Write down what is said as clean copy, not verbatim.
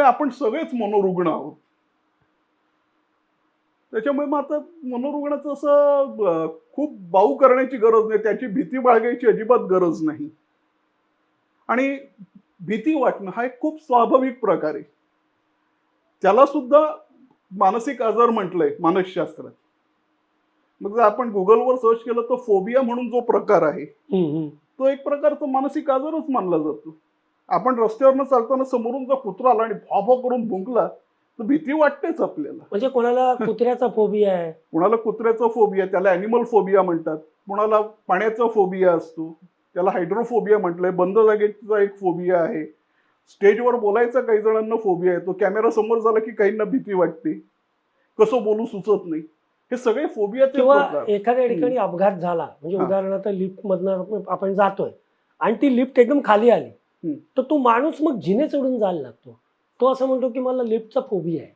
त्याच्यामुळे आपण सगळेच मनोरुग्ण आहोत. त्याच्यामुळे मग आता मनोरुग्णाचं असं खूप बाऊ करण्याची गरज नाही, त्याची भीती बाळगायची अजिबात गरज नाही. आणि भीती वाटणं हा एक खूप स्वाभाविक प्रकार आहे. त्याला सुद्धा मानसिक आजार म्हटलंय मानसशास्त्रात. मग जर आपण गुगलवर सर्च केलं तर फोबिया म्हणून जो प्रकार आहे, तो एक प्रकारचा मानसिक आजारच मानला जातो. आपण रस्त्यावरनं चालताना समोरून जर कुत्रा आला आणि भॉ करून भुंकला तर भीती वाटतेच आपल्याला. म्हणजे कोणाला कुत्र्याचा फोबिया आहे, कुणाला कुत्र्याचा फोबिया, त्याला ॲनिमल फोबिया म्हणतात. कुणाला पाण्याचा फोबिया असतो, त्याला हायड्रोफोबिया म्हटलंय. बंद जागेचा एक फोबिया आहे. स्टेजवर बोलायचा काही जणांना फोबिया आहे. तो कॅमेरा समोर झाला की काहींना भीती वाटते. कसं बोलू सुचत नाही. हे सगळे फोबियाचे किंवा प्रकार. एखाद्या ठिकाणी अपघात झाला म्हणजे हा. उदाहरणार्थ लिफ्ट मधनं आपण जातोय आणि ती लिफ्ट एकदम खाली आली, तर तो माणूस मग जिने चढून जायला लागतो. तो असं म्हणतो की मला लिफ्टचा फोबिया आहे.